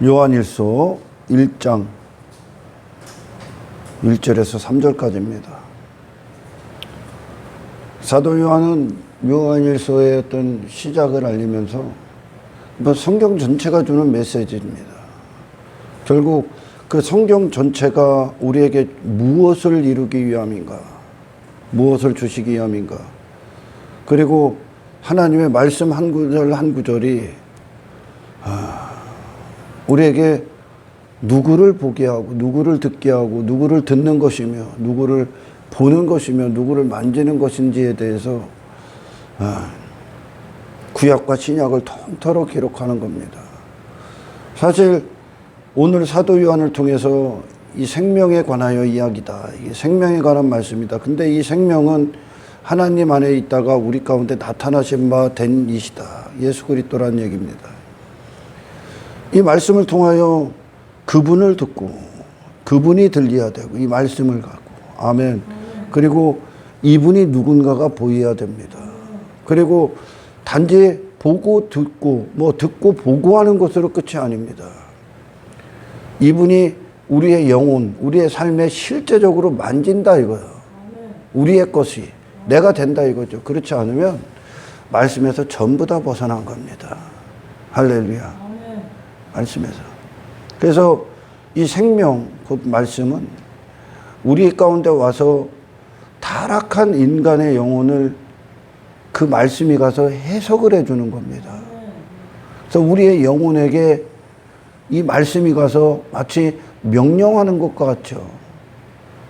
요한일서 1장 1절에서 3절까지입니다. 사도 요한은 요한일서의 어떤 시작을 알리면서 성경 전체가 주는 메시지입니다. 결국 그 성경 전체가 우리에게 무엇을 이루기 위함인가, 무엇을 주시기 위함인가, 그리고 하나님의 말씀 한 구절 한 구절이 우리에게 누구를 보게 하고 누구를 듣게 하고 누구를 듣는 것이며 누구를 보는 것이며 누구를 만지는 것인지에 대해서 구약과 신약을 통틀어 기록하는 겁니다. 사실 오늘 사도 요한을 통해서 이 생명에 관하여 이야기다. 이 생명에 관한 말씀이다. 근데 이 생명은 하나님 안에 있다가 우리 가운데 나타나신 바 된 이시다. 예수 그리스도라는 얘기입니다. 이 말씀을 통하여 그분을 듣고 그분이 들려야 되고 이 말씀을 갖고 아멘. 그리고 이분이 누군가가 보여야 됩니다. 그리고 단지 보고 듣고 듣고 보고 하는 것으로 끝이 아닙니다. 이분이 우리의 영혼, 우리의 삶에 실제적으로 만진다 이거예요. 우리의 것이 내가 된다 이거죠. 그렇지 않으면 말씀에서 전부 다 벗어난 겁니다. 할렐루야. 말씀에서. 그래서 이 생명, 곧 말씀은 우리 가운데 와서 타락한 인간의 영혼을 그 말씀이 가서 해석을 해주는 겁니다. 그래서 우리의 영혼에게 이 말씀이 가서 마치 명령하는 것과 같죠.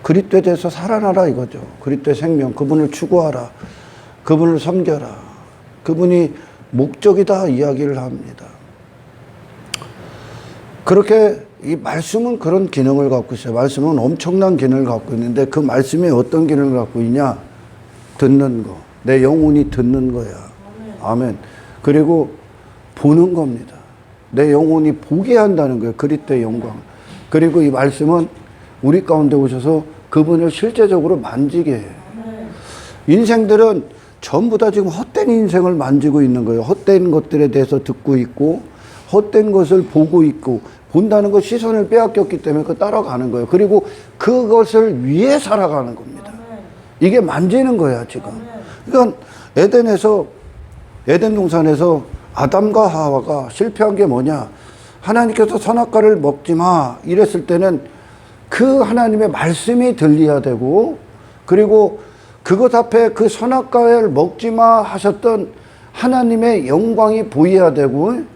그리스도에 대해서 살아나라 이거죠. 그리스도의 생명, 그분을 추구하라. 그분을 섬겨라. 그분이 목적이다 이야기를 합니다. 그렇게 이 말씀은 그런 기능을 갖고 있어요. 말씀은 엄청난 기능을 갖고 있는데 그 말씀이 어떤 기능을 갖고 있냐? 듣는 거. 내 영혼이 듣는 거야. 아멘. 그리고 보는 겁니다. 내 영혼이 보게 한다는 거예요. 그리스도의 영광. 그리고 이 말씀은 우리 가운데 오셔서 그분을 실제적으로 만지게 해요. 인생들은 전부 다 지금 헛된 인생을 만지고 있는 거예요. 헛된 것들에 대해서 듣고 있고 헛된 것을 보고 있고 본다는 것 시선을 빼앗겼기 때문에 그 따라가는 거예요. 그리고 그것을 위해 살아가는 겁니다. 이게 만지는 거야 지금. 그러니까 에덴 동산에서 아담과 하와가 실패한 게 뭐냐? 하나님께서 선악과를 먹지 마 이랬을 때는 그 하나님의 말씀이 들려야 되고 그리고 그것 앞에 그 선악과를 먹지 마 하셨던 하나님의 영광이 보여야 되고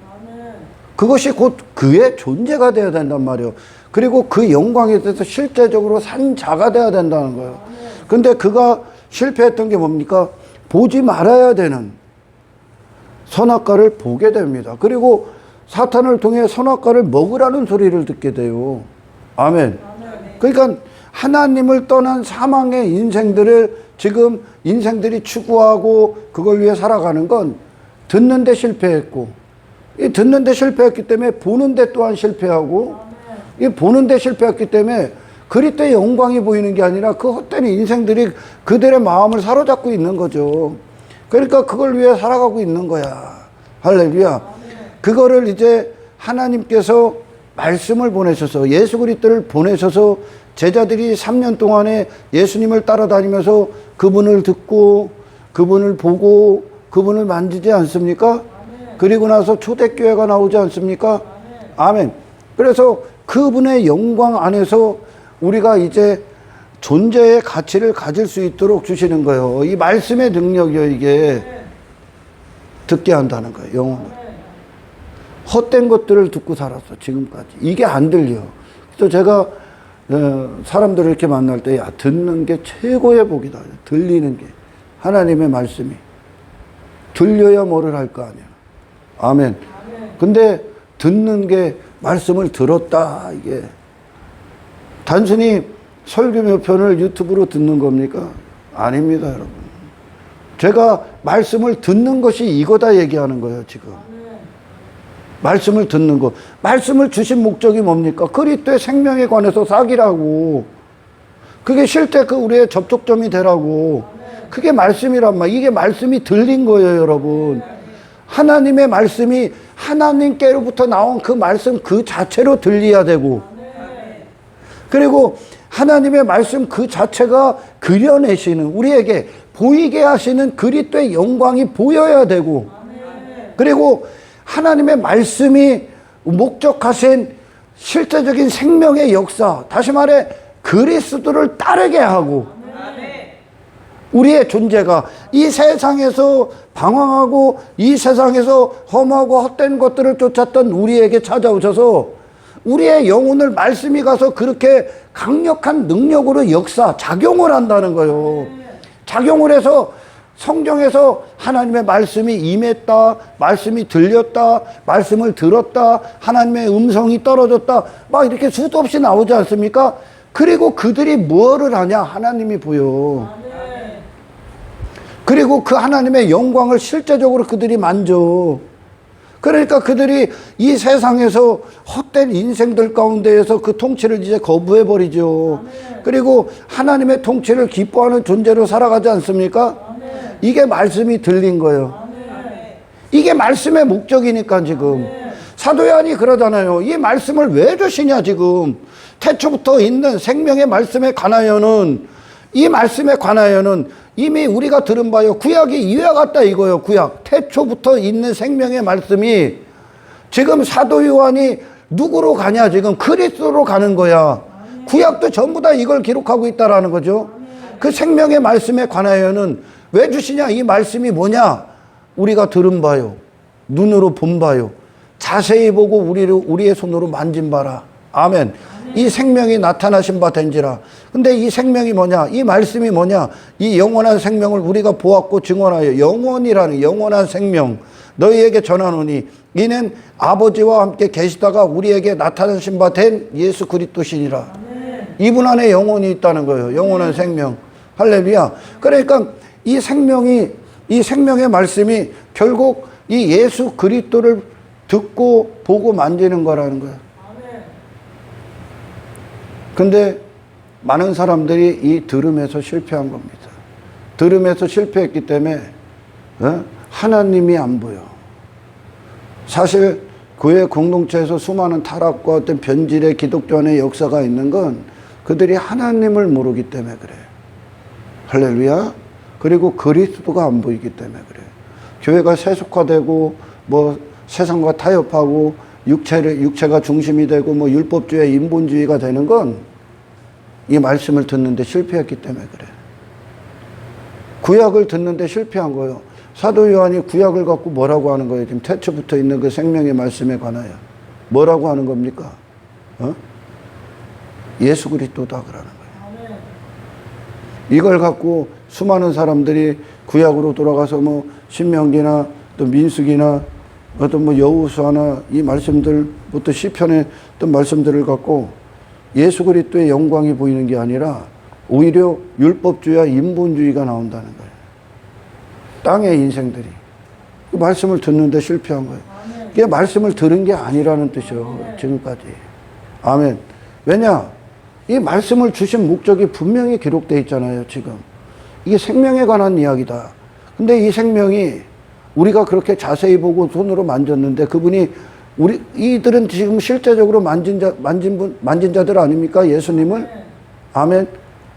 그것이 곧 그의 존재가 되어야 된단 말이에요. 그리고 그 영광에 대해서 실제적으로 산 자가 되어야 된다는 거예요. 근데 그가 실패했던 게 뭡니까? 보지 말아야 되는 선악과를 보게 됩니다. 그리고 사탄을 통해 선악과를 먹으라는 소리를 듣게 돼요. 아멘. 그러니까 하나님을 떠난 사망의 인생들을 지금 인생들이 추구하고 그걸 위해 살아가는 건 듣는데 실패했고 이 듣는데 실패했기 때문에 보는데 또한 실패하고 이 보는데 실패했기 때문에 그리스도의 영광이 보이는 게 아니라 그 헛된 인생들이 그들의 마음을 사로잡고 있는 거죠. 그러니까 그걸 위해 살아가고 있는 거야. 할렐루야. 그거를 이제 하나님께서 말씀을 보내셔서 예수 그리스도를 보내셔서 제자들이 3년 동안에 예수님을 따라다니면서 그분을 듣고 그분을 보고 그분을 만지지 않습니까? 그리고 나서 초대교회가 나오지 않습니까? 아멘. 그래서 그분의 영광 안에서 우리가 이제 존재의 가치를 가질 수 있도록 주시는 거예요. 이 말씀의 능력이요, 이게. 듣게 한다는 거예요, 영혼을. 헛된 것들을 듣고 살았어, 지금까지. 이게 안 들려. 그래서 제가 사람들을 이렇게 만날 때, 야, 듣는 게 최고의 복이다. 들리는 게. 하나님의 말씀이. 들려야 뭐를 할 거 아니야. 아멘. 근데 듣는 게 말씀을 들었다, 이게. 단순히 설교 몇 편을 유튜브로 듣는 겁니까? 아닙니다, 여러분. 제가 말씀을 듣는 것이 이거다 얘기하는 거예요, 지금. 말씀을 듣는 거. 말씀을 주신 목적이 뭡니까? 그리스도의 생명에 관해서 사기라고. 그게 실제 그 우리의 접촉점이 되라고. 그게 말씀이란 말. 이게 말씀이 들린 거예요, 여러분. 하나님의 말씀이 하나님께로부터 나온 그 말씀 그 자체로 들려야 되고, 그리고 하나님의 말씀 그 자체가 그려내시는, 우리에게 보이게 하시는 그리스도의 영광이 보여야 되고, 그리고 하나님의 말씀이 목적하신 실제적인 생명의 역사, 다시 말해 그리스도를 따르게 하고, 우리의 존재가 이 세상에서 방황하고 이 세상에서 험하고 헛된 것들을 쫓았던 우리에게 찾아오셔서 우리의 영혼을 말씀이 가서 그렇게 강력한 능력으로 작용을 한다는 거예요. 작용을 해서 성경에서 하나님의 말씀이 임했다, 말씀이 들렸다, 말씀을 들었다, 하나님의 음성이 떨어졌다, 막 이렇게 수도 없이 나오지 않습니까? 그리고 그들이 뭐를 하냐? 하나님이 보여. 그리고 그 하나님의 영광을 실제적으로 그들이 만져. 그러니까 그들이 이 세상에서 헛된 인생들 가운데에서 그 통치를 이제 거부해버리죠. 그리고 하나님의 통치를 기뻐하는 존재로 살아가지 않습니까? 이게 말씀이 들린 거예요. 이게 말씀의 목적이니까 지금. 사도 요한이 그러잖아요. 이 말씀을 왜 주시냐 지금. 태초부터 있는 생명의 말씀에 관하여는, 이 말씀에 관하여는 이미 우리가 들은 바요 구약이 이와 같다 이거예요. 구약 태초부터 있는 생명의 말씀이 지금 사도 요한이 누구로 가냐? 지금 그리스도로 가는 거야. 구약도 전부 다 이걸 기록하고 있다라는 거죠. 그 생명의 말씀에 관하여는 왜 주시냐? 이 말씀이 뭐냐? 우리가 들은 바요, 눈으로 본 바요, 자세히 보고 우리의 손으로 만진 바라. 아멘. 이 생명이 나타나신 바 된지라. 근데 이 생명이 뭐냐? 이 말씀이 뭐냐? 이 영원한 생명을 우리가 보았고 증언하여 영원이라는 영원한 생명 너희에게 전하노니 이는 아버지와 함께 계시다가 우리에게 나타나신 바 된 예수 그리스도시니라. 이분 안에 영혼이 있다는 거예요. 영원한 생명. 할렐루야. 그러니까 이 생명의 말씀이 결국 이 예수 그리스도를 듣고 보고 만지는 거라는 거예요. 근데 많은 사람들이 이 들음에서 실패한 겁니다. 들음에서 실패했기 때문에 하나님이 안 보여. 사실 교회 공동체에서 수많은 타락과 어떤 변질의 기독교 안의 역사가 있는 건 그들이 하나님을 모르기 때문에 그래. 할렐루야. 그리고 그리스도가 안 보이기 때문에 그래. 교회가 세속화되고 뭐 세상과 타협하고 육체가 중심이 되고 뭐 율법주의 인본주의가 되는 건 이 말씀을 듣는데 실패했기 때문에 그래. 구약을 듣는데 실패한 거예요. 사도 요한이 구약을 갖고 뭐라고 하는 거예요? 지금 태초부터 있는 그 생명의 말씀에 관하여 뭐라고 하는 겁니까? 예수 그리스도다 그러는 거예요. 이걸 갖고 수많은 사람들이 구약으로 돌아가서 뭐 신명기나 또 민수기나 어떤 뭐 여호수아나 이 말씀들부터 시편의 어떤 말씀들을 갖고 예수 그리스도의 영광이 보이는 게 아니라 오히려 율법주의와 인본주의가 나온다는 거예요. 땅의 인생들이 그 말씀을 듣는데 실패한 거예요. 그게 말씀을 들은 게 아니라는 뜻이요. 지금까지. 아멘. 왜냐? 이 말씀을 주신 목적이 분명히 기록되어 있잖아요. 지금 이게 생명에 관한 이야기다. 근데 이 생명이 우리가 그렇게 자세히 보고 손으로 만졌는데 그분이 이들은 지금 실제적으로 만진 자들 아닙니까? 예수님을. 아멘.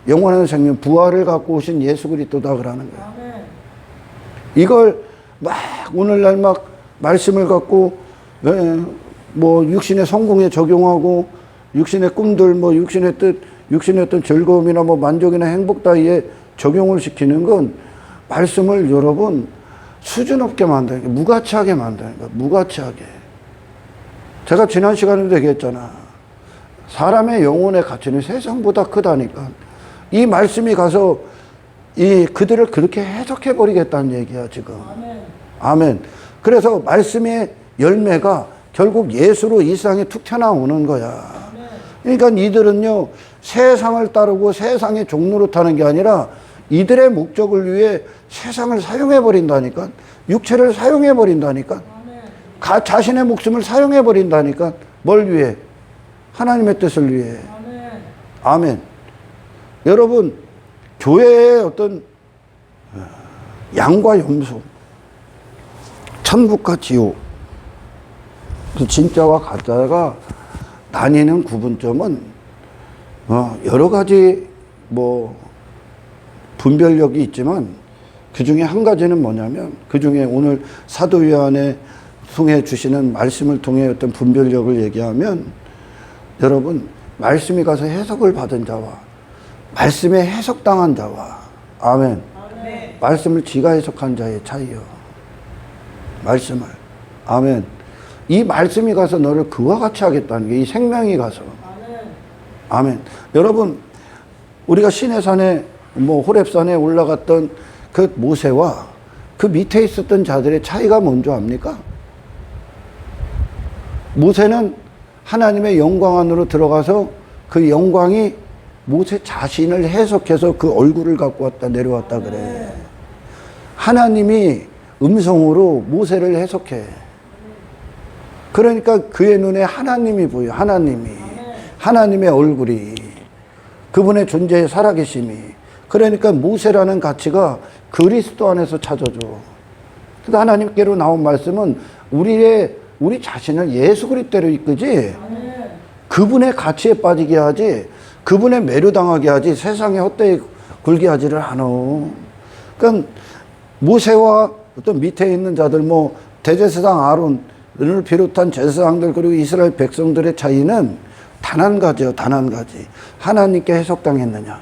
영원한 생명, 부활을 갖고 오신 예수 그리스도다 그러는 거예요. 이걸 막 오늘날 막 말씀을 갖고 뭐 육신의 성공에 적용하고 육신의 꿈들, 뭐 육신의 뜻, 육신의 어떤 즐거움이나 뭐 만족이나 행복 따위에 적용을 시키는 건 말씀을 여러분 수준 없게 만드는 거예요. 무가치하게 만드는 거예요. 무가치하게. 제가 지난 시간에도 얘기했잖아. 사람의 영혼의 가치는 세상보다 크다니까. 이 말씀이 가서 그들을 그렇게 해석해 버리겠다는 얘기야 지금. 아멘. 그래서 말씀의 열매가 결국 예수로 이 세상에 툭 튀어나오는 거야. 그러니까 이들은요 세상을 따르고 세상의 종로로 타는 게 아니라 이들의 목적을 위해 세상을 사용해 버린다니까. 육체를 사용해 버린다니까. 자신의 목숨을 사용해 버린다니까. 뭘 위해? 하나님의 뜻을 위해. 아멘. 여러분 교회의 어떤 양과 염소 천국과 지옥, 그 진짜와 가짜가 나뉘는 구분점은 여러 가지 뭐 분별력이 있지만 그 중에 한 가지는 뭐냐면, 그 중에 오늘 사도 요한에 통해 주시는 말씀을 통해 어떤 분별력을 얘기하면, 여러분, 말씀이 가서 해석을 받은 자와 말씀에 해석당한 자와, 아멘, 말씀을 지가 해석한 자의 차이요. 말씀을, 아멘. 이 말씀이 가서 너를 그와 같이 하겠다는 게, 이 생명이 가서, 아멘. 여러분, 우리가 시내산에 뭐 호렙산에 올라갔던 그 모세와 그 밑에 있었던 자들의 차이가 뭔지 압니까? 모세는 하나님의 영광 안으로 들어가서 그 영광이 모세 자신을 해석해서 그 얼굴을 갖고 왔다 내려왔다 그래. 하나님이 음성으로 모세를 해석해. 그러니까 그의 눈에 하나님이 보여. 하나님의 얼굴이, 그분의 존재의 살아계심이. 그러니까 모세라는 가치가 그리스도 안에서 찾아져. 그래서 하나님께로 나온 말씀은 우리 자신을 예수 그리스도로 이끄지, 그분의 가치에 빠지게 하지, 그분의 매료당하게 하지, 세상에 헛되이 굴게 하지를 않아. 그러니까 모세와 어떤 밑에 있는 자들, 뭐 대제사장 아론을 비롯한 제사장들 그리고 이스라엘 백성들의 차이는 단 한 가지요. 단 한 가지. 하나님께 해석당했느냐,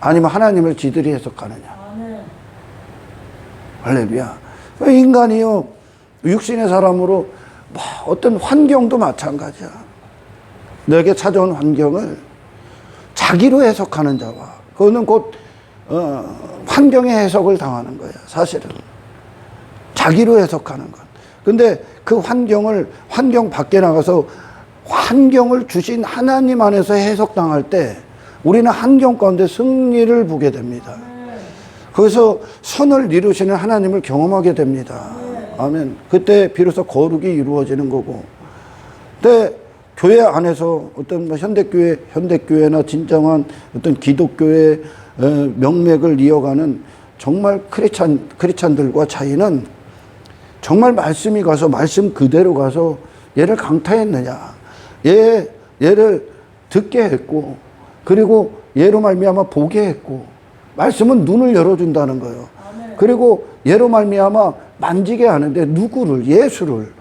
아니면 하나님을 지들이 해석하느냐. 할렐루야. 인간이요, 육신의 사람으로 뭐 어떤 환경도 마찬가지야. 너에게 찾아온 환경을 자기로 해석하는 자와, 그거는 곧 환경의 해석을 당하는 거야. 사실은 자기로 해석하는 것. 근데 그 환경 밖에 나가서 환경을 주신 하나님 안에서 해석당할 때 우리는 환경 가운데 승리를 보게 됩니다. 거기서 선을 이루시는 하나님을 경험하게 됩니다. 아멘. 그때 비로소 거룩이 이루어지는 거고. 근데 교회 안에서 어떤 현대교회나 진정한 어떤 기독교의 명맥을 이어가는 정말 크리스찬들과 차이는, 정말 말씀이 가서 말씀 그대로 가서 얘를 강타했느냐, 얘를 듣게 했고, 그리고 얘로 말미암아 보게 했고, 말씀은 눈을 열어준다는 거예요. 그리고 얘로 말미암아 만지게 하는데, 누구를? 예수를.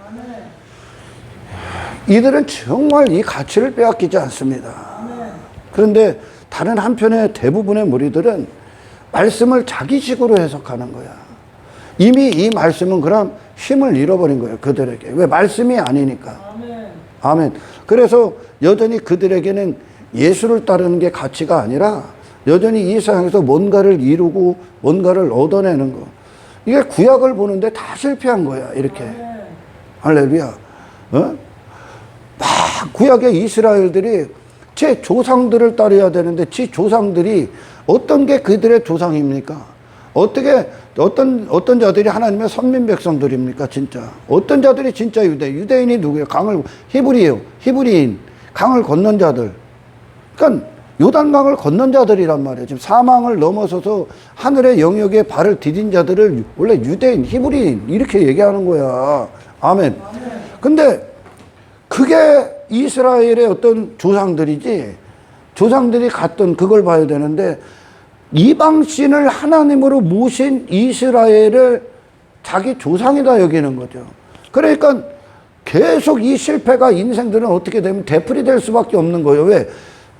이들은 정말 이 가치를 빼앗기지 않습니다. 그런데 다른 한편의 대부분의 무리들은 말씀을 자기식으로 해석하는 거야. 이미 이 말씀은 그럼 힘을 잃어버린 거예요, 그들에게. 왜? 말씀이 아니니까. 아멘. 그래서 여전히 그들에게는 예수를 따르는 게 가치가 아니라 여전히 이 세상에서 뭔가를 이루고 뭔가를 얻어내는 거. 이게 구약을 보는데 다 실패한 거야, 이렇게. 할렐루야. 막 구약의 이스라엘들이 제 조상들을 따라야 되는데, 지 조상들이 어떤 게 그들의 조상입니까? 어떤 자들이 하나님의 선민 백성들입니까, 진짜? 어떤 자들이 진짜 유대인이 누구예요? 히브리인, 강을 건넌 자들. 그러니까 요단강을 건넌 자들이란 말이에요. 지금 사망을 넘어서서 하늘의 영역에 발을 디딘 자들을 원래 유대인, 히브리인 이렇게 얘기하는 거야. 아멘. 근데 그게 이스라엘의 어떤 조상들이지, 조상들이 갔던 그걸 봐야 되는데, 이방신을 하나님으로 모신 이스라엘을 자기 조상이다 여기는 거죠. 그러니까 계속 이 실패가 인생들은 어떻게 되면 되풀이될 수밖에 없는 거예요. 왜?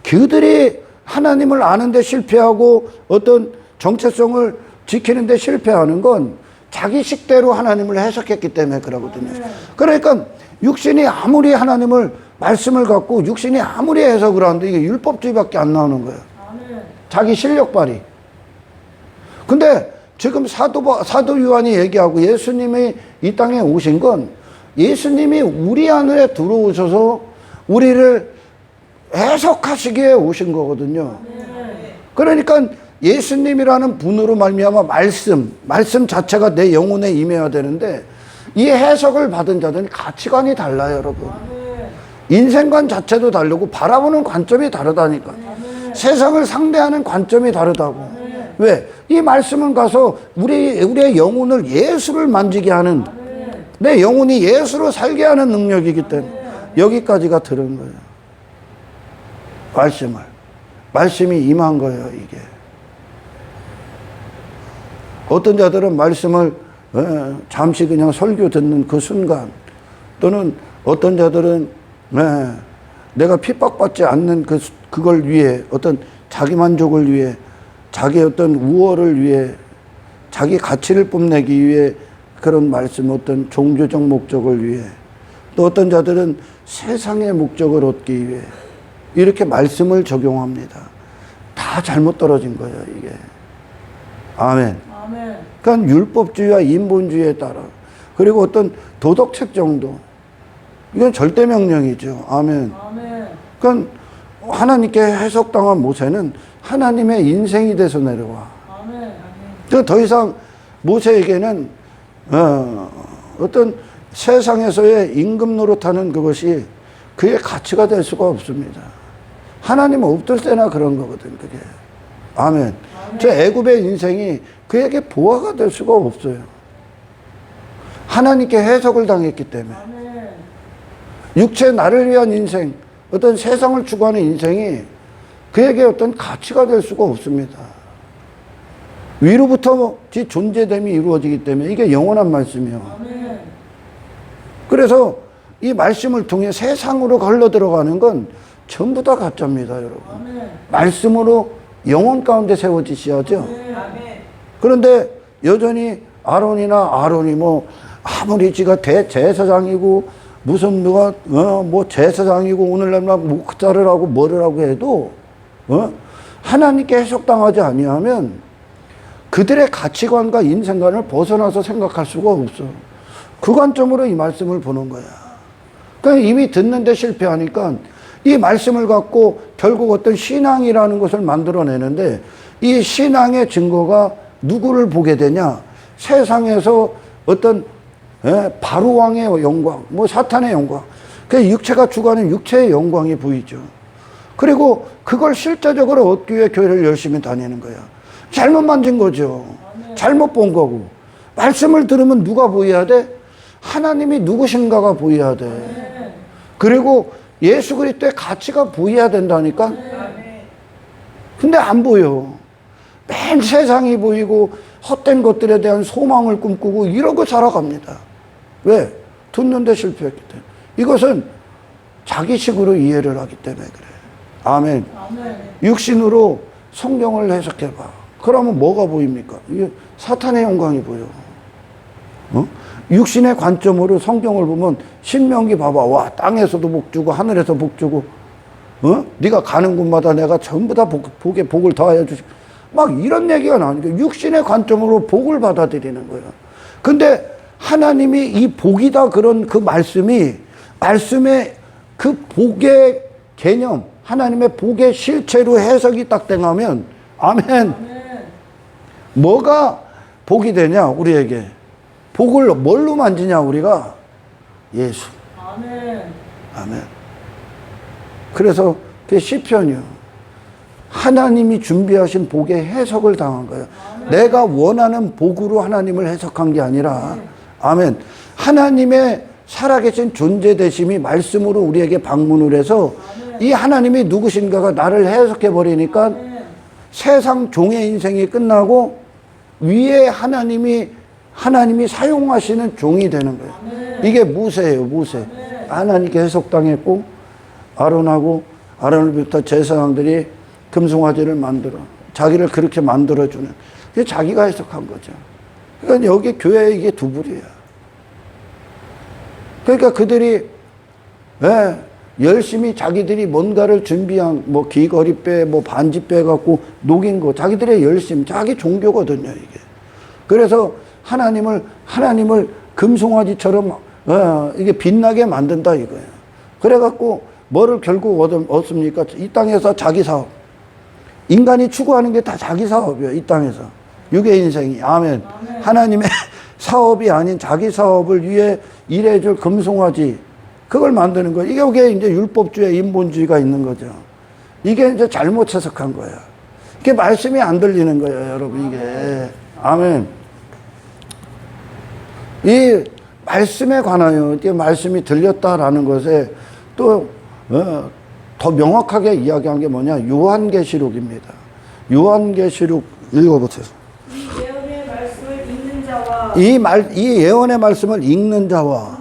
그들이 하나님을 아는데 실패하고 어떤 정체성을 지키는데 실패하는 건 자기 식대로 하나님을 해석했기 때문에 그러거든요. 그러니까 육신이 아무리 하나님을 말씀을 갖고 육신이 아무리 해석을 하는데 이게 율법주의밖에 안 나오는 거예요. 자기 실력 발휘. 근데 지금 사도 요한이 얘기하고 예수님이 이 땅에 오신 건 예수님이 우리 안에 들어오셔서 우리를 해석하시기에 오신 거거든요. 그러니까 예수님이라는 분으로 말미암아 말씀 자체가 내 영혼에 임해야 되는데, 이 해석을 받은 자들은 가치관이 달라요, 여러분. 인생관 자체도 다르고 바라보는 관점이 다르다니까. 세상을 상대하는 관점이 다르다고. 왜? 이 말씀은 가서 우리의 영혼을 예수를 만지게 하는 내 영혼이 예수로 살게 하는 능력이기 때문에 여기까지가 들은 거예요. 말씀이 임한 거예요, 이게. 어떤 자들은 말씀을 잠시 그냥 설교 듣는 그 순간, 또는 어떤 자들은 내가 핍박받지 않는 그걸 위해, 어떤 자기 만족을 위해, 자기 어떤 우월을 위해, 자기 가치를 뽐내기 위해 그런 말씀, 어떤 종교적 목적을 위해, 또 어떤 자들은 세상의 목적을 얻기 위해 이렇게 말씀을 적용합니다. 다 잘못 떨어진 거예요, 이게. 아멘. 그러니까 율법주의와 인본주의에 따라, 그리고 어떤 도덕책 정도, 이건 절대 명령이죠. 아멘. 그러니까 하나님께 해석당한 모세는 하나님의 인생이 돼서 내려와. 그러니까 더 이상 모세에게는 어떤 세상에서의 임금 노릇하는 그것이 그의 가치가 될 수가 없습니다. 하나님 없을 때나 그런 거거든, 그게. 아멘. 저 애굽의 인생이 그에게 보화가 될 수가 없어요. 하나님께 해석을 당했기 때문에. 육체 나를 위한 인생, 어떤 세상을 추구하는 인생이 그에게 어떤 가치가 될 수가 없습니다. 위로부터 존재됨이 이루어지기 때문에 이게 영원한 말씀이요. 그래서 이 말씀을 통해 세상으로 걸러 들어가는 건 전부 다 가짜입니다, 여러분. 말씀으로 영혼 가운데 세워지셔야죠. 그런데 여전히 아론이 뭐 아무리 지가 대제사장이고 무슨 누가 뭐 제사장이고 오늘날 막 목사를 하고 뭐를 하고 해도 하나님께 해석당하지 아니하면 그들의 가치관과 인생관을 벗어나서 생각할 수가 없어. 그 관점으로 이 말씀을 보는 거야. 그러니까 이미 듣는데 실패하니까 이 말씀을 갖고 결국 어떤 신앙이라는 것을 만들어내는데, 이 신앙의 증거가 누구를 보게 되냐? 세상에서 어떤 바로왕의 영광, 뭐 사탄의 영광, 그 육체가 추구하는 육체의 영광이 보이죠. 그리고 그걸 실제적으로 얻기 위해 교회를 열심히 다니는 거야. 잘못 만진 거죠. 잘못 본 거고. 말씀을 들으면 누가 보여야 돼? 하나님이 누구신가가 보여야 돼. 그리고 예수 그리스도의 가치가 보여야 된다니까. 근데 안 보여. 맨 세상이 보이고 헛된 것들에 대한 소망을 꿈꾸고 이러고 살아갑니다. 왜? 듣는데 실패했기 때문에. 이것은 자기식으로 이해를 하기 때문에 그래. 아멘. 육신으로 성경을 해석해봐. 그러면 뭐가 보입니까? 이게 사탄의 영광이 보여. 육신의 관점으로 성경을 보면 신명기 봐봐. 와, 땅에서도 복 주고 하늘에서 복 주고, 네가 가는 곳마다 내가 전부 다 복에 복을 더하여 주시고, 막 이런 얘기가 나오니까 육신의 관점으로 복을 받아들이는 거예요. 근데 하나님이 이 복이다 그런 그 말씀의 그 복의 개념, 하나님의 복의 실체로 해석이 딱 되면 아멘. 뭐가 복이 되냐 우리에게? 복을 뭘로 만지냐 우리가? 예수. 아멘. 그래서 그게 시편이요. 하나님이 준비하신 복의 해석을 당한 거예요. 내가 원하는 복으로 하나님을 해석한 게 아니라, 아멘. 하나님의 살아계신 존재 되심이 말씀으로 우리에게 방문을 해서 이 하나님이 누구신가가 나를 해석해 버리니까 세상 종의 인생이 끝나고 위에 하나님이 사용하시는 종이 되는 거예요. 이게 모세예요, 모세. 하나님께 해석당했고, 아론을 비롯한 제사장들이 금송아지를 만들어 자기를 그렇게 만들어주는, 그게 자기가 해석한 거죠. 그러니까 여기 교회 이게 두불이에요. 그러니까 그들이 열심히 자기들이 뭔가를 준비한 뭐 귀걸이 빼, 뭐 반지 빼갖고 녹인 거, 자기들의 열심, 자기 종교거든요, 이게. 그래서 하나님을 금송아지처럼 이게 빛나게 만든다 이거예요. 그래갖고 뭐를 결국 얻습니까? 이 땅에서 자기 사업. 인간이 추구하는 게 다 자기 사업이에요, 이 땅에서. 육의 인생이. 아멘. 하나님의 사업이 아닌 자기 사업을 위해 일해줄 금송아지, 그걸 만드는 거예요. 이게 이제 율법주의, 인본주의가 있는 거죠. 이게 이제 잘못 해석한 거예요. 이게 말씀이 안 들리는 거예요, 여러분, 이게. 아멘. 이 말씀에 관하여 이 말씀이 들렸다라는 것에 또 더 명확하게 이야기한 게 뭐냐? 요한계시록입니다. 요한계시록 읽어보세요. 이 예언의 말씀을 읽는 자와 이 예언의 말씀을 읽는 자와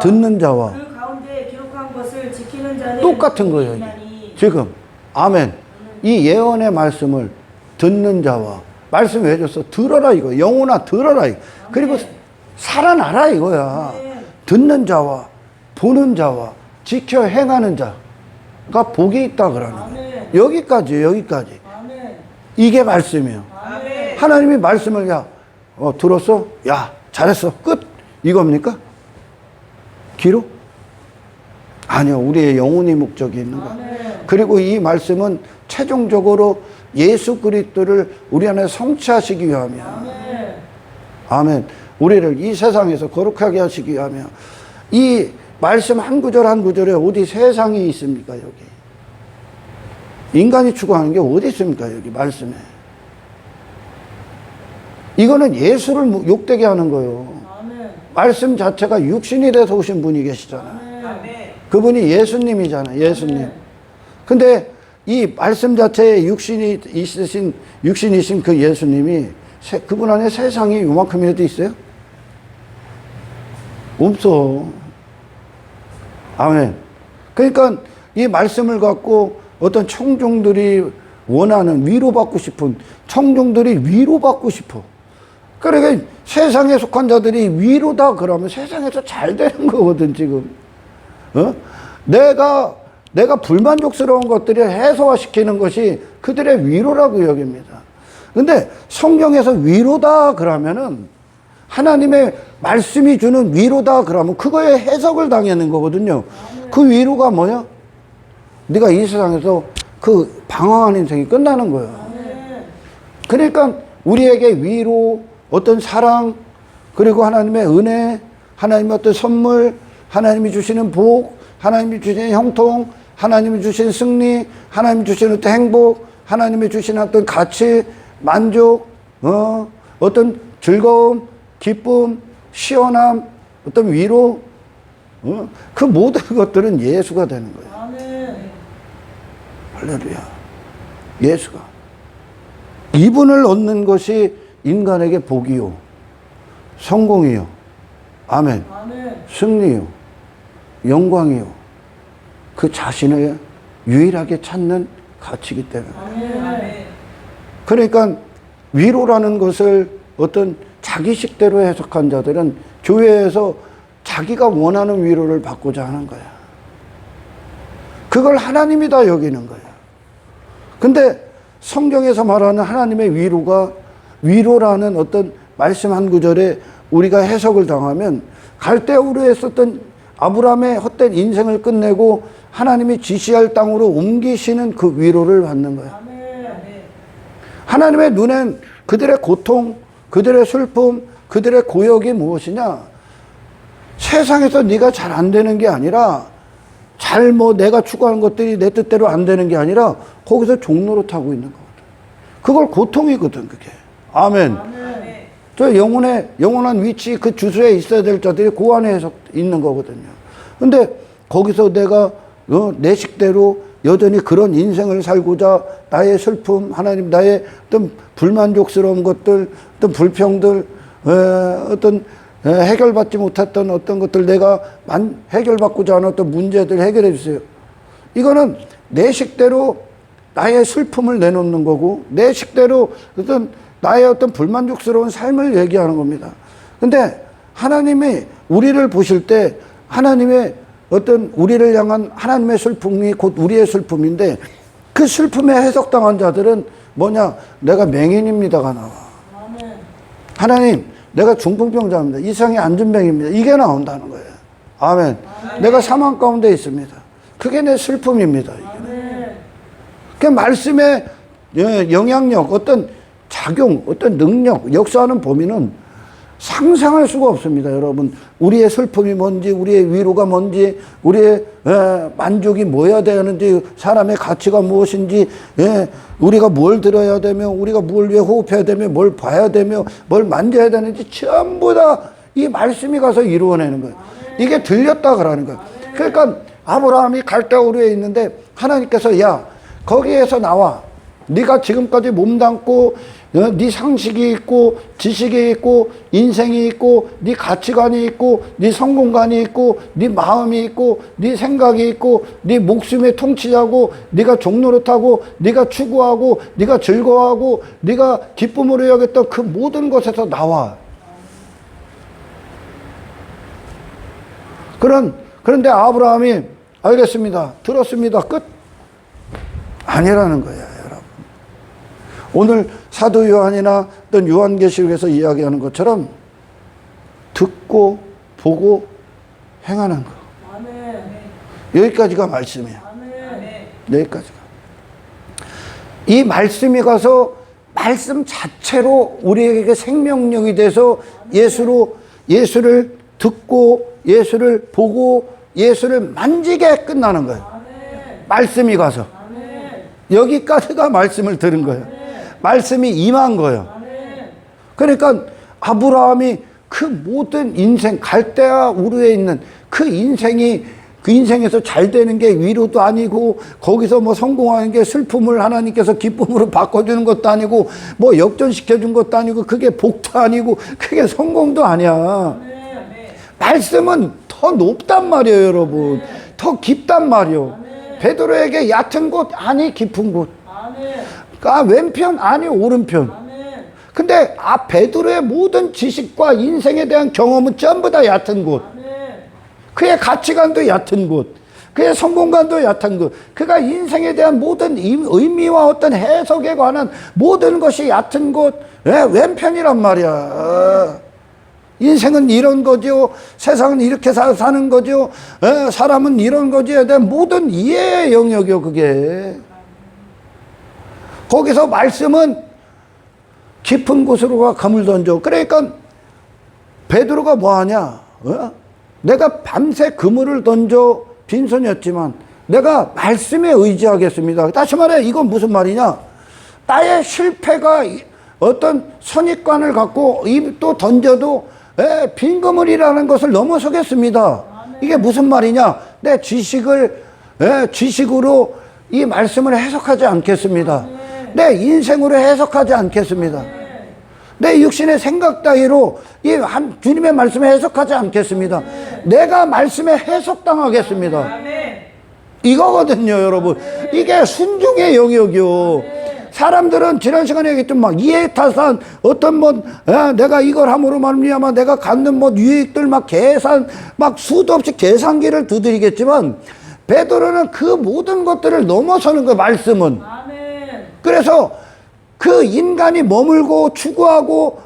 듣는 자와 그 가운데 기록한 것을 지키는 자는 똑같은 거예요. 이게. 지금 아멘. 이 예언의 말씀을 듣는 자와 말씀 왜 줬어? 들어라 이거. 영혼아 들어라 이거. 그리고 살아나라 이거야. 듣는 자와 보는 자와 지켜 행하는 자가 복이 있다 그러는 거예요. 여기까지. 이게 말씀이에요. 하나님이 말씀을 들었어? 야 잘했어 끝 이겁니까? 기록? 아니요. 우리의 영혼이 목적이 있는 거예요. 그리고 이 말씀은 최종적으로 예수 그리스도를 우리 안에 성취하시기 위하며 아멘. 우리를 이 세상에서 거룩하게 하시기 위하며 이 말씀 한 구절 한 구절에 어디 세상이 있습니까? 여기 인간이 추구하는 게 어디 있습니까? 여기 말씀에 이거는 예수를 욕되게 하는 거예요. 말씀 자체가 육신이 돼서 오신 분이 계시잖아요. 그분이 예수님이잖아요. 예수님. 근데 이 말씀 자체에 육신이신 그 예수님이 그분 안에 세상이 요만큼이라도 있어요? 없어. 아멘. 그러니까 이 말씀을 갖고 어떤 청중들이 원하는 위로받고 싶은 청중들이 위로받고 싶어. 그러니까 세상에 속한 자들이 위로다 그러면 세상에서 잘 되는 거거든 지금. 내가 불만족스러운 것들을 해소화시키는 것이 그들의 위로라고 여깁니다. 근데 성경에서 위로다 그러면은 하나님의 말씀이 주는 위로다 그러면 그거에 해석을 당하는 거거든요. 그 위로가 뭐냐? 네가 이 세상에서 그 방황하는 인생이 끝나는 거예요. 그러니까 우리에게 위로, 어떤 사랑, 그리고 하나님의 은혜, 하나님의 어떤 선물, 하나님이 주시는 복, 하나님이 주시는 형통, 하나님이 주신 승리, 하나님이 주시는 어떤 행복, 하나님이 주시는 어떤 가치, 만족, 어떤 즐거움, 기쁨, 시원함, 어떤 위로, 그 모든 것들은 예수가 되는 거예요. 할렐루야. 예수가. 이분을 얻는 것이 인간에게 복이요, 성공이요, 아멘, 승리요, 영광이요, 그 자신을 유일하게 찾는 가치이기 때문에. 그러니까 위로라는 것을 어떤 자기식대로 해석한 자들은 교회에서 자기가 원하는 위로를 받고자 하는 거야. 그걸 하나님이다 여기는 거야. 근데 성경에서 말하는 하나님의 위로라는 어떤 말씀 한 구절에 우리가 해석을 당하면 갈대우르에 썼던 아브라함의 헛된 인생을 끝내고 하나님이 지시할 땅으로 옮기시는 그 위로를 받는 거야. 하나님의 눈엔 그들의 고통, 그들의 슬픔, 그들의 고역이 무엇이냐? 세상에서 네가 잘 안 되는 게 아니라 내가 추구하는 것들이 내 뜻대로 안 되는 게 아니라 거기서 종로로 타고 있는 거거든. 그걸 고통이거든, 그게. 아멘. 저 영원한 위치 그 주소에 있어야 될 자들이 그 안에 있는 거거든요. 근데 거기서 내가 내 식대로 여전히 그런 인생을 살고자 나의 슬픔, 하나님 나의 어떤 불만족스러운 것들, 어떤 불평들, 어떤 해결받지 못했던 어떤 것들 내가 해결받고자 하는 어떤 문제들 해결해 주세요. 이거는 내 식대로 나의 슬픔을 내놓는 거고 내 식대로 나의 어떤 불만족스러운 삶을 얘기하는 겁니다. 근데 하나님이 우리를 보실 때 하나님의 어떤 우리를 향한 하나님의 슬픔이 곧 우리의 슬픔인데 그 슬픔에 해석당한 자들은 뭐냐? 내가 맹인입니다가 나와. 하나님, 내가 중풍병자입니다. 이상의 안전병입니다. 이게 나온다는 거예요. 아멘. 내가 사망 가운데 있습니다. 그게 내 슬픔입니다. 그 말씀의 영향력, 어떤 작용, 어떤 능력, 역사하는 범위는 상상할 수가 없습니다, 여러분. 우리의 슬픔이 뭔지, 우리의 위로가 뭔지, 우리의 만족이 뭐여야 되는지, 사람의 가치가 무엇인지, 우리가 뭘 들어야 되며, 우리가 뭘 위해 호흡해야 되며, 뭘 봐야 되며, 뭘 만져야 되는지 전부 다 이 말씀이 가서 이루어내는 거예요. 이게 들렸다 그러는 거예요. 그러니까 아브라함이 갈대아 우르에 있는데 하나님께서 야 거기에서 나와. 네가 지금까지 몸담고 네 상식이 있고 지식이 있고 인생이 있고 네 가치관이 있고 네 성공관이 있고 네 마음이 있고 네 생각이 있고 네 목숨의 통치자고 네가 종노릇하고 네가 추구하고 네가 즐거워하고 네가 기쁨으로 여겼던 그 모든 것에서 나와. 그런데 아브라함이 알겠습니다. 들었습니다. 끝. 아니라는 거야, 여러분. 오늘 사도 요한이나 어떤 요한계시록에서 이야기하는 것처럼 듣고 보고 행하는 거. 아멘. 여기까지가 말씀이에요. 아멘. 여기까지가. 이 말씀이 가서 말씀 자체로 우리에게 생명력이 돼서 예수를 듣고 예수를 보고 예수를 만지게 끝나는 거예요. 아멘. 말씀이 가서. 아멘. 여기까지가 말씀을 들은 거예요. 말씀이 임한 거예요. 아멘. 그러니까 아브라함이 그 모든 인생, 갈대아 우르에 있는 그 인생에서 잘 되는 게 위로도 아니고 거기서 뭐 성공하는 게 슬픔을 하나님께서 기쁨으로 바꿔주는 것도 아니고 뭐 역전시켜준 것도 아니고 그게 복도 아니고 그게 성공도 아니야. 말씀은 더 높단 말이에요, 여러분. 더 깊단 말이에요. 베드로에게 얕은 곳 아니 깊은 곳. 왼편 아니 오른편. 근데 베드로의 모든 지식과 인생에 대한 경험은 전부 다 얕은 곳. 그의 가치관도 얕은 곳. 그의 성공관도 얕은 곳. 그가 인생에 대한 모든 의미와 어떤 해석에 관한 모든 것이 얕은 곳. 왼편이란 말이야. 인생은 이런 거죠. 세상은 이렇게 사는 거죠. 사람은 이런 거지에 대한 모든 이해의 영역이요, 그게. 거기서 말씀은 깊은 곳으로 가 감을 던져. 그러니까 베드로가 뭐 하냐? 내가 밤새 그물을 던져 빈손이었지만 내가 말씀에 의지하겠습니다. 다시 말해 이건 무슨 말이냐? 나의 실패가 어떤 선입관을 갖고 또 던져도 빈 그물이라는 것을 넘어서겠습니다. 이게 무슨 말이냐? 내 지식으로 이 말씀을 해석하지 않겠습니다. 내 인생으로 해석하지 않겠습니다. 내 육신의 생각 따위로 주님의 말씀에 해석하지 않겠습니다. 내가 말씀에 해석당하겠습니다. 이거거든요, 여러분. 이게 순종의 영역이요. 사람들은 지난 시간에 얘기했던 막 이해타산 어떤 내가 이걸 함으로 말미암아 내가 갖는 유익들 계산 수도 없이 계산기를 두드리겠지만 베드로는 그 모든 것들을 넘어서는 거예요, 말씀은. 그래서 그 인간이 머물고 추구하고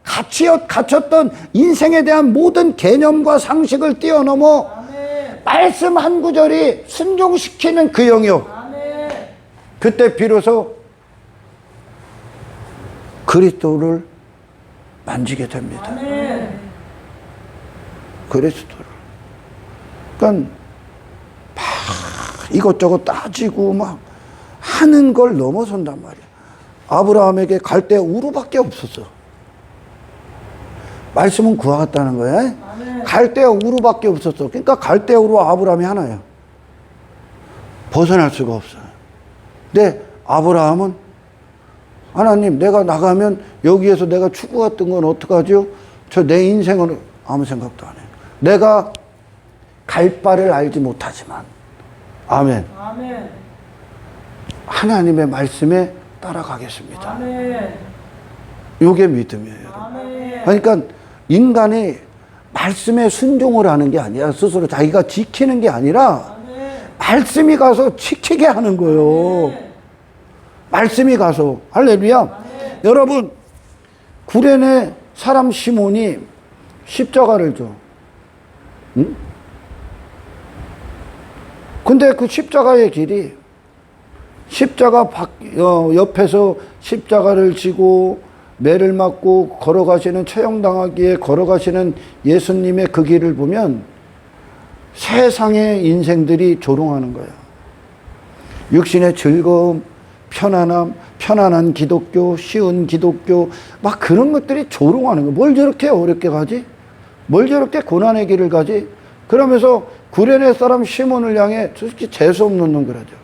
갇혔던 인생에 대한 모든 개념과 상식을 뛰어넘어 말씀 한 구절이 순종시키는 그 영역. 그때 비로소 그리스도를 만지게 됩니다. 그리스도를. 그러니까 막 이것저것 따지고 막 하는 걸 넘어선단 말이야. 아브라함에게 갈대아 우르밖에 없었어. 말씀은 그와 같다는 거야. 갈대아 우르밖에 없었어. 그러니까 갈대아 우르와 아브라함이 하나야. 벗어날 수가 없어. 근데 아브라함은 하나님 내가 나가면 여기에서 내가 추구했던 건 어떡하죠? 저 내 인생은 아무 생각도 안 해요. 내가 갈 바를 알지 못하지만 아멘. 하나님의 말씀에 따라가겠습니다. 이게 믿음이에요. 그러니까 인간이 말씀에 순종을 하는 게 아니라 스스로 자기가 지키는 게 아니라 말씀이 가서 지키게 하는 거예요. 말씀이 가서. 할렐루야. 여러분, 구레네 사람 시몬이 십자가를 줘. 응? 근데 그 십자가의 길이 십자가 옆에서 십자가를 지고 매를 맞고 걸어가시는 처형당하기에 걸어가시는 예수님의 그 길을 보면 세상의 인생들이 조롱하는 거예요. 육신의 즐거움, 편안함, 편안한 기독교, 쉬운 기독교, 막 그런 것들이 조롱하는 거예요. 뭘 저렇게 어렵게 가지? 뭘 저렇게 고난의 길을 가지? 그러면서 구레네 사람 시몬을 향해 솔직히 재수없는 놈 그러죠.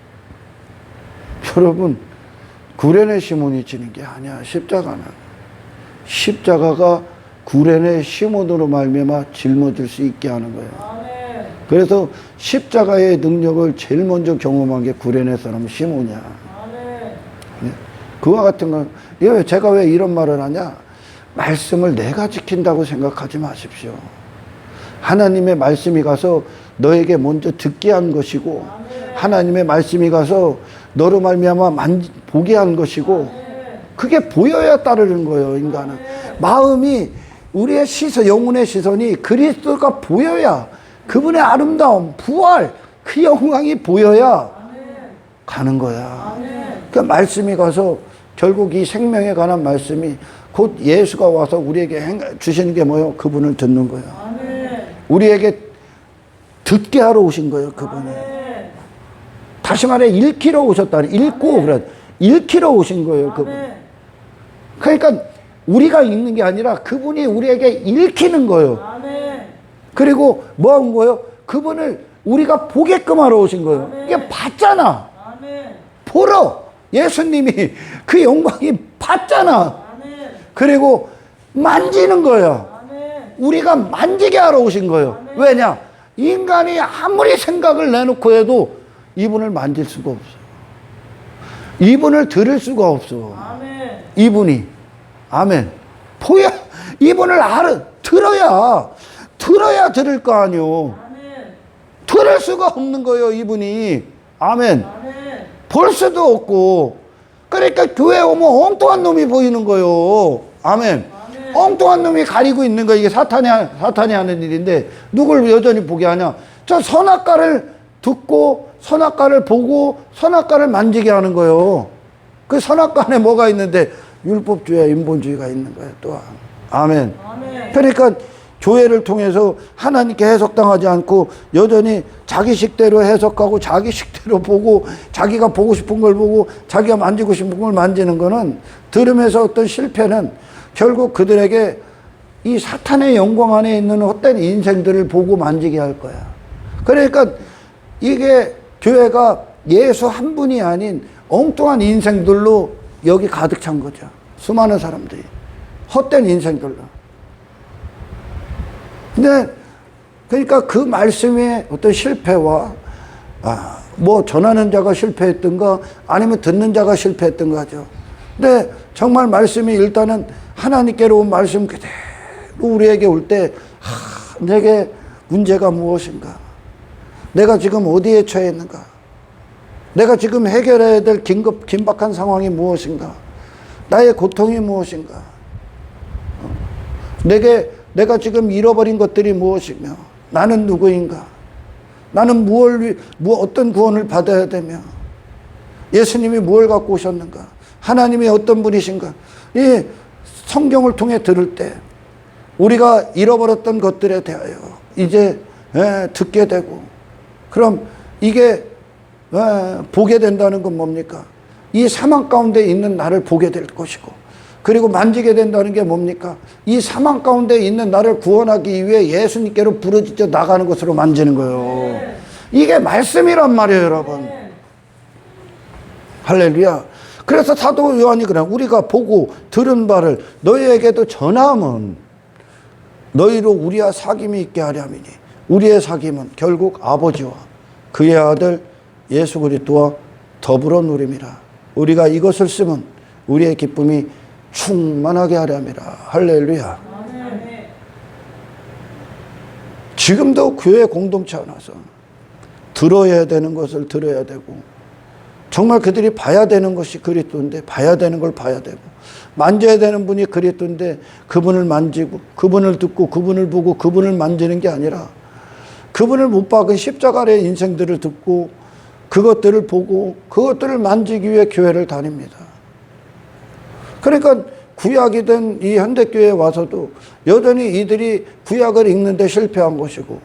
여러분, 구레네 시몬이 지는 게 아니야. 십자가가 구레네 시몬으로 말미암아 짊어질 수 있게 하는 거예요. 아멘. 그래서 십자가의 능력을 제일 먼저 경험한 게 구레네 사람 시몬이야. 아멘. 그와 같은 건, 제가 왜 이런 말을 하냐? 말씀을 내가 지킨다고 생각하지 마십시오. 하나님의 말씀이 가서 너에게 먼저 듣게 한 것이고, 하나님의 말씀이 가서 너로 말미암아 보게 한 것이고, 그게 보여야 따르는 거예요, 인간은. 마음이, 우리의 영혼의 시선이 그리스도가 보여야, 그분의 아름다움, 부활, 그 영광이 보여야 가는 거야. 그 말씀이 가서 결국 이 생명에 관한 말씀이 곧 예수가 와서 우리에게 주시는 게 뭐예요? 그분을 듣는 거예요. 우리에게 듣게 하러 오신 거예요, 그분이. 다시 말해, 읽히러 오셨다. 읽고, 그래. 읽히러 오신 거예요, 그분. 그러니까 우리가 읽는 게 아니라 그분이 우리에게 읽히는 거예요. 그리고 뭐 한 거예요? 그분을 우리가 보게끔 하러 오신 거예요. 이게 봤잖아. 보러. 예수님이 그 영광이 봤잖아. 그리고 만지는 거예요. 우리가 만지게 하러 오신 거예요. 왜냐? 인간이 아무리 생각을 내놓고 해도 이분을 만질 수가 없어요. 이분을 들을 수가 없어. 이분이. 아멘. 이분을 들어야 들을 거 아니요. 들을 수가 없는 거예요, 이분이. 아멘. 볼 수도 없고. 그러니까 교회 오면 엉뚱한 놈이 보이는 거예요. 아멘. 엉뚱한 놈이 가리고 있는 거, 이게 사탄이 하는 일인데, 누굴 여전히 보게 하냐? 저 선악과를 듣고, 선악과를 보고, 선악과를 만지게 하는 거예요. 그 선악과 안에 뭐가 있는데, 율법주의와 인본주의가 있는 거예요, 또한. 아멘. 그러니까, 교회를 통해서 하나님께 해석당하지 않고, 여전히 자기식대로 해석하고, 자기식대로 보고, 자기가 보고 싶은 걸 보고, 자기가 만지고 싶은 걸 만지는 거는, 들으면서 어떤 실패는 결국 그들에게 이 사탄의 영광 안에 있는 헛된 인생들을 보고 만지게 할 거야. 그러니까 이게 교회가 예수 한 분이 아닌 엉뚱한 인생들로 여기 가득 찬 거죠. 수많은 사람들이. 헛된 인생들로. 근데 그러니까 그 말씀의 어떤 실패와 뭐 전하는 자가 실패했던가 아니면 듣는 자가 실패했던가 하죠. 근데 정말 말씀이 일단은 하나님께로 온 말씀 그대로 우리에게 올 때 내게 문제가 무엇인가? 내가 지금 어디에 처해 있는가? 내가 지금 해결해야 될 긴박한 상황이 무엇인가? 나의 고통이 무엇인가? 내가 지금 잃어버린 것들이 무엇이며 나는 누구인가? 나는 어떤 구원을 받아야 되며 예수님이 무엇을 갖고 오셨는가? 하나님이 어떤 분이신가? 이 성경을 통해 들을 때 우리가 잃어버렸던 것들에 대하여 이제 듣게 되고 그럼 이게 보게 된다는 건 뭡니까? 이 사망 가운데 있는 나를 보게 될 것이고 그리고 만지게 된다는 게 뭡니까? 이 사망 가운데 있는 나를 구원하기 위해 예수님께로 부르짖어 나가는 것으로 만지는 거예요. 이게 말씀이란 말이에요, 여러분. 할렐루야. 그래서 사도 요한이 그래, 우리가 보고 들은 바를 너희에게도 전함은 너희로 우리와 사귐이 있게 하려 함이니 우리의 사귐은 결국 아버지와 그의 아들 예수 그리스도와 더불어 누림이라. 우리가 이것을 쓰면 우리의 기쁨이 충만하게 하려 함이라. 할렐루야. 지금도 교회 공동체 안에서 들어야 되는 것을 들어야 되고 정말 그들이 봐야 되는 것이 그리스도인데 봐야 되는 걸 봐야 되고 만져야 되는 분이 그리스도인데 그분을 만지고 그분을 듣고 그분을 보고 그분을 만지는 게 아니라 그분을 못 박은 십자가의 인생들을 듣고 그것들을 보고 그것들을 만지기 위해 교회를 다닙니다. 그러니까 구약이든 이 현대교회에 와서도 여전히 이들이 구약을 읽는데 실패한 것이고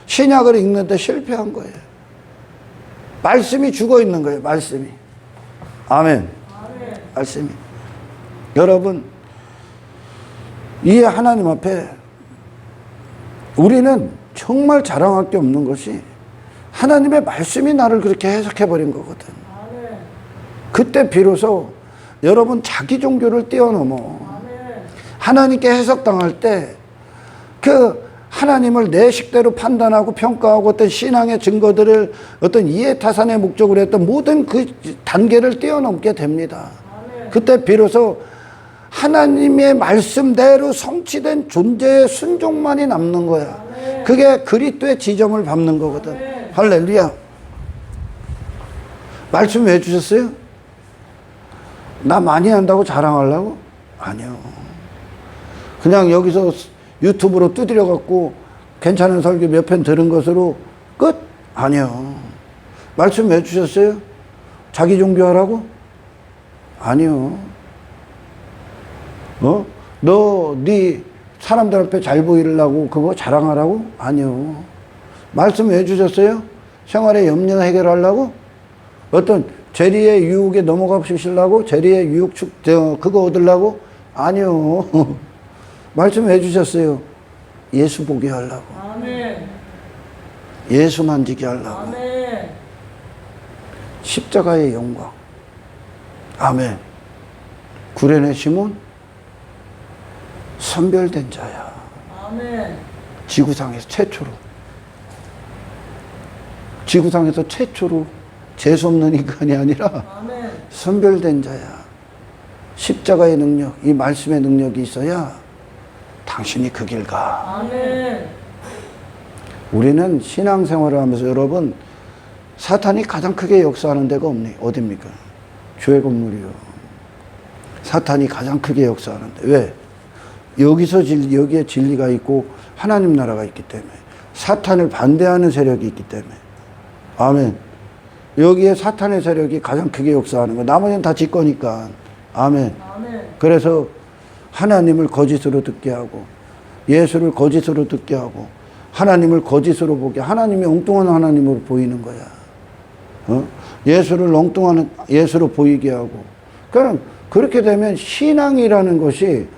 신약을 읽는데 실패한 거예요. 말씀이 죽어 있는 거예요. 말씀이. 아멘. 아멘. 말씀이. 여러분, 이 하나님 앞에 우리는 정말 자랑할 게 없는 것이 하나님의 말씀이 나를 그렇게 해석해 버린 거거든. 아멘. 그때 비로소 여러분 자기 종교를 뛰어넘어 아멘. 하나님께 해석당할 때 그 하나님을 내 식대로 판단하고 평가하고 어떤 신앙의 증거들을 어떤 이해타산의 목적으로 했던 모든 그 단계를 뛰어넘게 됩니다. 아멘. 그때 비로소 하나님의 말씀대로 성취된 존재의 순종만이 남는 거야. 아멘. 그게 그리스도의 지점을 밟는 거거든. 아멘. 할렐루야. 말씀 왜 주셨어요? 나 많이 한다고 자랑하려고? 아니요. 그냥 여기서 유튜브로 두드려 갖고 괜찮은 설교 몇 편 들은 것으로 끝? 아니요. 말씀 왜 주셨어요? 자기 종교하라고? 아니요. 네 사람들 앞에 잘 보이려고 그거 자랑하라고? 아니요. 말씀 왜 주셨어요? 생활의 염려 해결하려고? 어떤 재리의 유혹에 넘어가시려고? 재리의 유혹 그거 얻으려고? 아니요. 말씀 왜 주셨어요? 예수 보게 하려고. 아멘. 예수 만지게 하려고. 아멘. 십자가의 영광. 아멘. 구레네 시몬 선별된 자야. 아멘. 지구상에서 최초로 재수 없는 인간이 아니라 아멘. 선별된 자야. 십자가의 능력, 이 말씀의 능력이 있어야 당신이 그 길 가. 아멘. 우리는 신앙생활을 하면서 여러분, 사탄이 가장 크게 역사하는 데가 어딥니까? 교회 건물이요. 사탄이 가장 크게 역사하는데. 왜? 여기에 진리가 있고 하나님 나라가 있기 때문에. 사탄을 반대하는 세력이 있기 때문에. 아멘. 여기에 사탄의 세력이 가장 크게 역사하는 거. 나머지는 다 지 거니까. 아멘. 아멘. 그래서 하나님을 거짓으로 듣게 하고 예수를 거짓으로 듣게 하고 하나님을 거짓으로 보게, 하나님이 엉뚱한 하나님으로 보이는 거야. 예수를 엉뚱한 예수로 보이게 하고. 그럼 그렇게 되면 신앙이라는 것이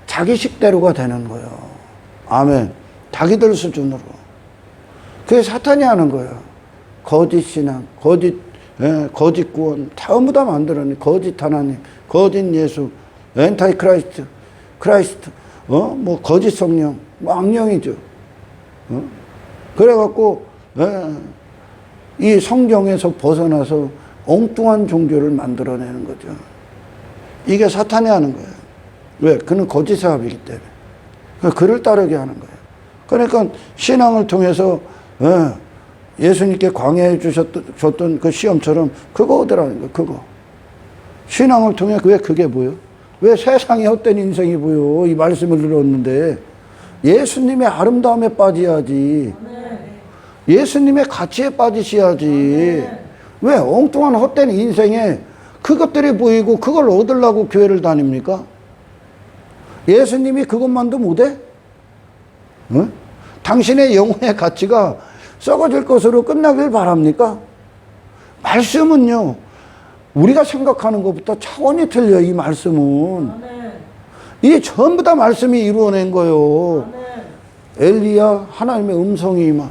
자기 식대로가 되는 거예요. 아멘. 자기들 수준으로. 그게 사탄이 하는 거예요. 거짓 신앙, 거짓 구원, 전부 다 만들어내. 거짓 하나님, 거짓 예수, 엔타이 크라이스트, 뭐 거짓 성령, 뭐 악령이죠. 그래갖고 이 성경에서 벗어나서 엉뚱한 종교를 만들어내는 거죠. 이게 사탄이 하는 거예요. 왜? 그는 거짓 사업이기 때문에. 그를 따르게 하는 거예요. 그러니까 신앙을 통해서 예수님께 광야해 줬던 그 시험처럼 그거 얻으라는 거예요. 그거. 신앙을 통해 왜 그게 보여? 왜 세상에 헛된 인생이 보여? 이 말씀을 들었는데 예수님의 아름다움에 빠져야지. 예수님의 가치에 빠지셔야지. 왜? 엉뚱한 헛된 인생에 그것들이 보이고 그걸 얻으려고 교회를 다닙니까? 예수님이 그것만도 못해? 응? 당신의 영혼의 가치가 썩어질 것으로 끝나길 바랍니까? 말씀은요, 우리가 생각하는 것부터 차원이 틀려. 이 말씀은. 이 전부 다 말씀이 이루어낸 거예요. 엘리야 하나님의 음성이 임하,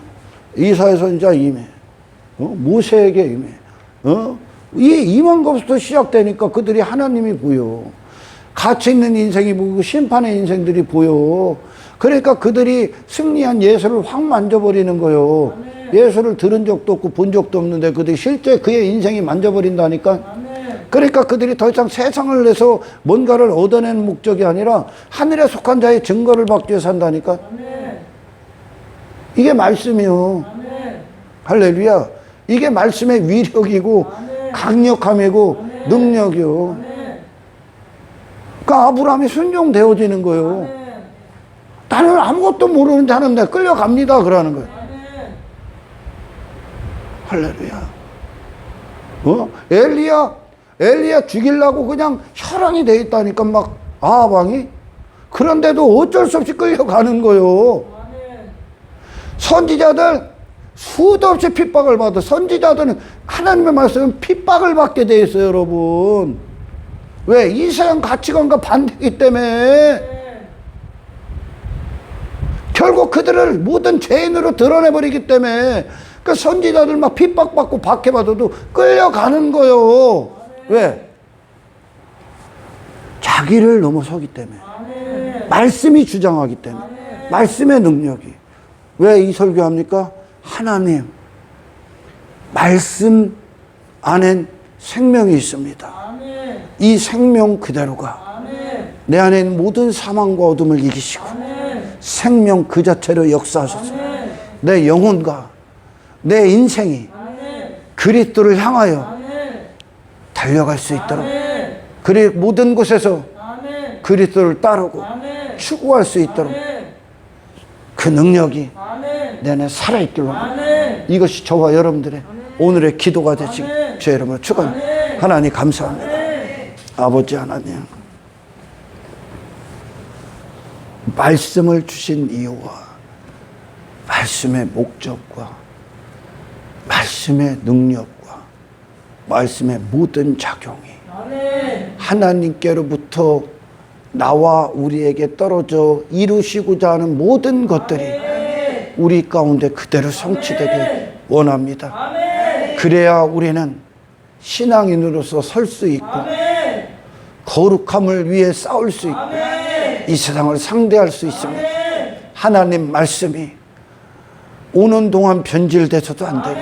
이사야 선지자 임해, 모세에게 임해. 이 임한 것부터 시작되니까 그들이 하나님이 보여. 가치 있는 인생이 보이고 심판의 인생들이 보여. 그러니까 그들이 승리한 예수를 확 만져버리는 거예요. 예수를 들은 적도 없고 본 적도 없는데 그들이 실제 그의 인생이 만져버린다니까. 그러니까 그들이 더 이상 세상을 내서 뭔가를 얻어내는 목적이 아니라 하늘에 속한 자의 증거를 받기 위해 산다니까. 이게 말씀이요. 할렐루야. 이게 말씀의 위력이고 강력함이고 능력이요. 그러니까 아브라함이 순종되어지는 거예요. 나는 아무것도 모르는 자는데 끌려갑니다. 그러는 거예요. 할렐루야. 엘리야 죽이려고 그냥 혈안이 돼 있다니까 막 아합왕이. 그런데도 어쩔 수 없이 끌려가는 거예요. 선지자들 수도 없이 핍박을 받아. 선지자들은 하나님의 말씀은 핍박을 받게 돼 있어요, 여러분. 왜? 이 세상 가치관과 반대이기 때문에. 결국 그들을 모든 죄인으로 드러내버리기 때문에 그 선지자들 막 핍박받고 박해받아도 끌려가는 거요. 왜? 자기를 넘어서기 때문에. 말씀이 주장하기 때문에. 말씀의 능력이. 왜 이 설교합니까? 하나님, 말씀 안엔 생명이 있습니다. 이 생명 그대로가 내 안에 있는 모든 사망과 어둠을 이기시고 생명 그 자체로 역사하셔서 내 영혼과 내 인생이 그리스도를 향하여 달려갈 수 있도록, 그리고 모든 곳에서 그리스도를 따르고 추구할 수 있도록 그 능력이 내 안에 살아있기로 합니다. 이것이 저와 여러분들의 오늘의 기도가 되시길 주의 이름으로 축원합니다. 하나님 감사합니다. 아버지 하나님, 말씀을 주신 이유와 말씀의 목적과 말씀의 능력과 말씀의 모든 작용이 하나님께로부터 나와 우리에게 떨어져 이루시고자 하는 모든 것들이 우리 가운데 그대로 성취되길 원합니다. 그래야 우리는 신앙인으로서 설 수 있고 거룩함을 위해 싸울 수 있고 이 세상을 상대할 수 있습니다. 하나님 말씀이 오는 동안 변질돼서도 안 되고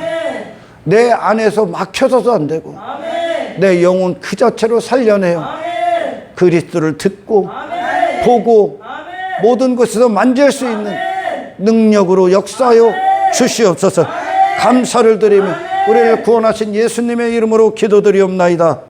내 안에서 막혀서도 안 되고 내 영혼 그 자체로 살려내어 그리스도를 듣고 보고 모든 것에서 만질 수 있는 능력으로 역사하여 주시옵소서. 감사를 드리며 우리를 구원하신 예수님의 이름으로 기도드리옵나이다.